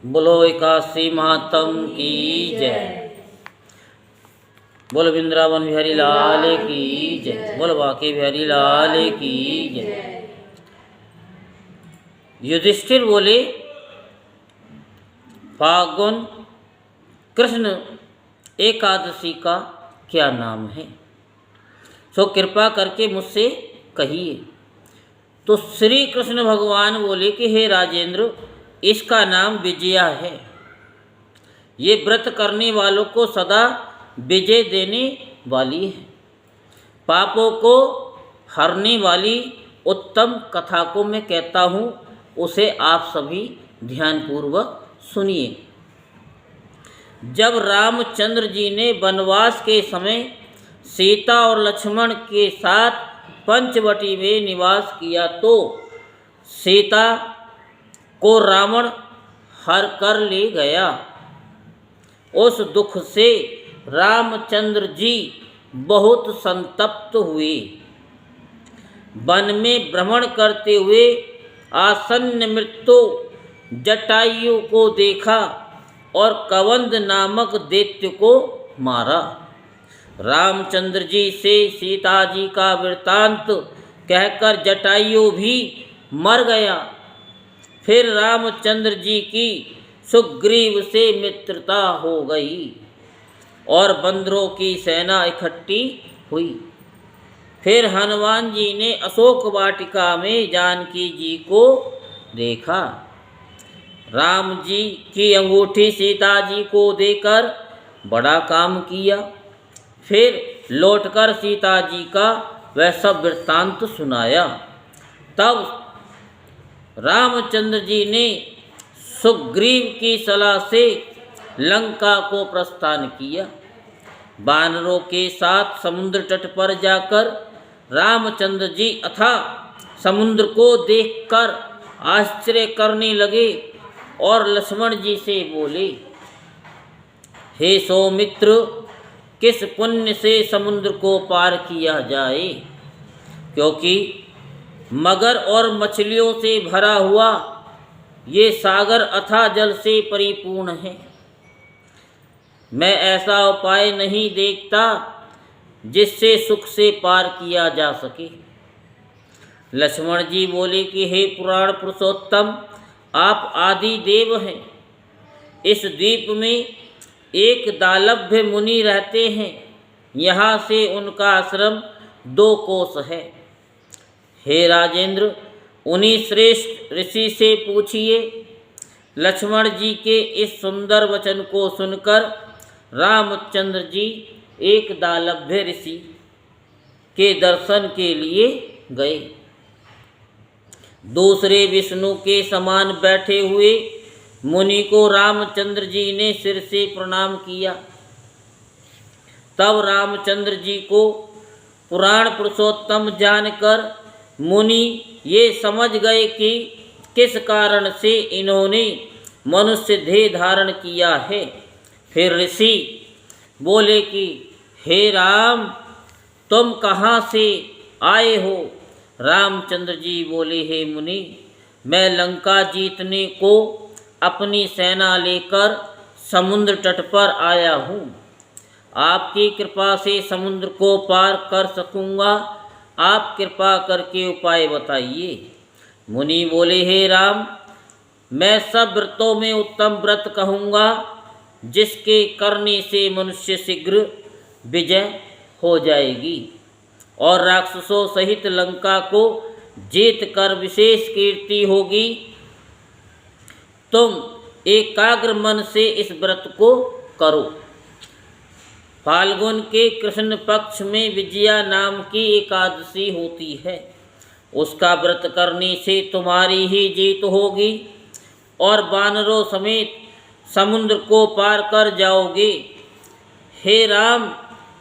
बोलो एकादशी महात्म की जय। बोलो वृंदावन बिहारी लाल की जय। बोलो बांके बिहारी लाल की जय। युधिष्ठिर बोले, फाल्गुन कृष्ण एकादशी का क्या नाम है, सो कृपा करके मुझसे कहिए। तो श्री कृष्ण भगवान बोले कि हे राजेंद्र, इसका नाम विजया है। ये व्रत करने वालों को सदा विजय देने वाली है। पापों को हरने वाली उत्तम कथा को मैं कहता हूँ, उसे आप सभी ध्यानपूर्वक सुनिए। जब रामचंद्र जी ने वनवास के समय सीता और लक्ष्मण के साथ पंचवटी में निवास किया तो सीता को रावण हर कर ले गया। उस दुख से रामचंद्र जी बहुत संतप्त हुए। वन में भ्रमण करते हुए आसन्न मृत्यु जटायु को देखा और कवंद नामक दैत्य को मारा। रामचंद्र जी से सीता जी का वृत्तांत कहकर जटायु भी मर गया। फिर रामचंद्र जी की सुग्रीव से मित्रता हो गई और बंदरों की सेना इकट्ठी हुई। फिर हनुमान जी ने अशोक वाटिका में जानकी जी को देखा। राम जी की अंगूठी सीता जी को देकर बड़ा काम किया। फिर लौटकर सीता जी का वह सब वृत्तांत सुनाया। तब रामचंद्र जी ने सुग्रीव की सलाह से लंका को प्रस्थान किया। वानरों के साथ समुद्र तट पर जाकर रामचंद्र जी अथाह समुद्र को देखकर आश्चर्य करने लगे और लक्ष्मण जी से बोले, हे सौमित्र, किस पुण्य से समुद्र को पार किया जाए, क्योंकि मगर और मछलियों से भरा हुआ ये सागर अथाह जल से परिपूर्ण है। मैं ऐसा उपाय नहीं देखता जिससे सुख से पार किया जा सके। लक्ष्मण जी बोले कि हे पुराण पुरुषोत्तम, आप आदि देव हैं। इस द्वीप में एक दालभ्य मुनि रहते हैं। यहाँ से उनका आश्रम 2 कोस है। हे राजेंद्र, उन्हीं श्रेष्ठ ऋषि से पूछिए। लक्ष्मण जी के इस सुंदर वचन को सुनकर रामचंद्र जी एक दालभ्य ऋषि के दर्शन के लिए गए। दूसरे विष्णु के समान बैठे हुए मुनि को रामचंद्र जी ने सिर से प्रणाम किया। तब रामचंद्र जी को पुराण पुरुषोत्तम जानकर मुनि ये समझ गए कि किस कारण से इन्होंने मनुष्य देह धारण किया है। फिर ऋषि बोले कि हे राम, तुम कहाँ से आए हो। रामचंद्र जी बोले, हे मुनि, मैं लंका जीतने को अपनी सेना लेकर समुद्र तट पर आया हूँ। आपकी कृपा से समुद्र को पार कर सकूँगा। आप कृपा करके उपाय बताइए। मुनि बोले, हे राम, मैं सब व्रतों में उत्तम व्रत कहूँगा जिसके करने से मनुष्य शीघ्र विजय हो जाएगी और राक्षसों सहित लंका को जीत कर विशेष कीर्ति होगी। तुम एकाग्र मन से इस व्रत को करो। फाल्गुन के कृष्ण पक्ष में विजया नाम की एकादशी होती है। उसका व्रत करने से तुम्हारी ही जीत होगी और वानरों समेत समुद्र को पार कर जाओगे। हे राम,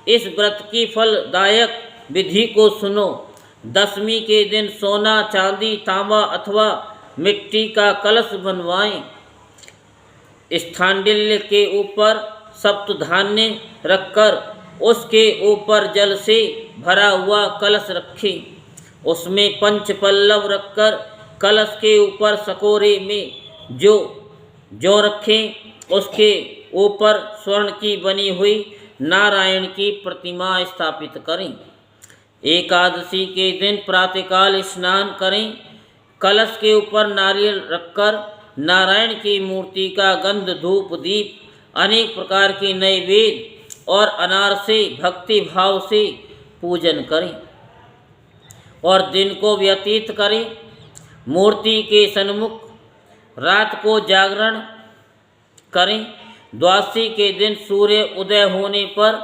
इस व्रत की फलदायक विधि को सुनो। दशमी के दिन सोना, चांदी, तांबा अथवा मिट्टी का कलश बनवाएं। स्थानडिल्य के ऊपर सप्तधान्य रखकर उसके ऊपर जल से भरा हुआ कलश रखें। उसमें पंच पल्लव रखकर कलश के ऊपर सकोरे में जो जो रखें उसके ऊपर स्वर्ण की बनी हुई नारायण की प्रतिमा स्थापित करें। एकादशी के दिन प्रातःकाल स्नान करें। कलश के ऊपर नारियल रखकर नारायण की मूर्ति का गंध धूप दीप अनेक प्रकार के नैवेद्य और अनार से भक्ति भाव से पूजन करें और दिन को व्यतीत करें। मूर्ति के सन्मुख रात को जागरण करें। द्वादशी के दिन सूर्य उदय होने पर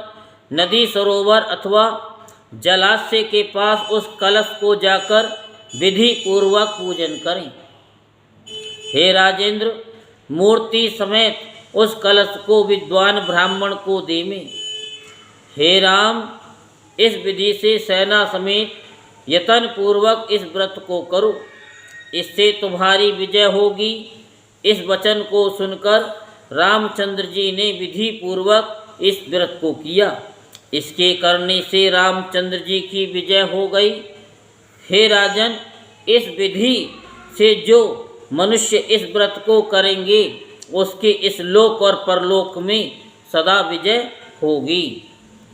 नदी सरोवर अथवा जलाशय के पास उस कलश को जाकर विधि पूर्वक पूजन करें। हे राजेंद्र, मूर्ति समेत उस कलश को विद्वान ब्राह्मण को देवें। हे राम, इस विधि से सेना समेत यत्न पूर्वक इस व्रत को करो, इससे तुम्हारी विजय होगी। इस वचन को सुनकर रामचंद्र जी ने विधि पूर्वक इस व्रत को किया। इसके करने से रामचंद्र जी की विजय हो गई। हे राजन, इस विधि से जो मनुष्य इस व्रत को करेंगे उसके इस लोक और परलोक में सदा विजय होगी।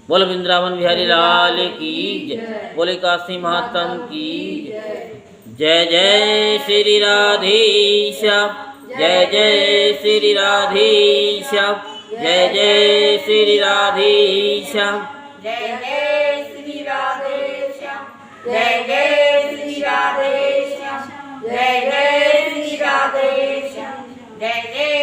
बोल वृंदावन बिहारी लाल की जय। बोले काशी महात्म की जय। जय श्री राधेश्याम, जय जय श्री राधेश्याम, जय जय श्री राधेश्याम, जय जय श्री राधेश्याम, जय जय श्री राधेश्याम, जय जय श्री राधेश्याम, जय जय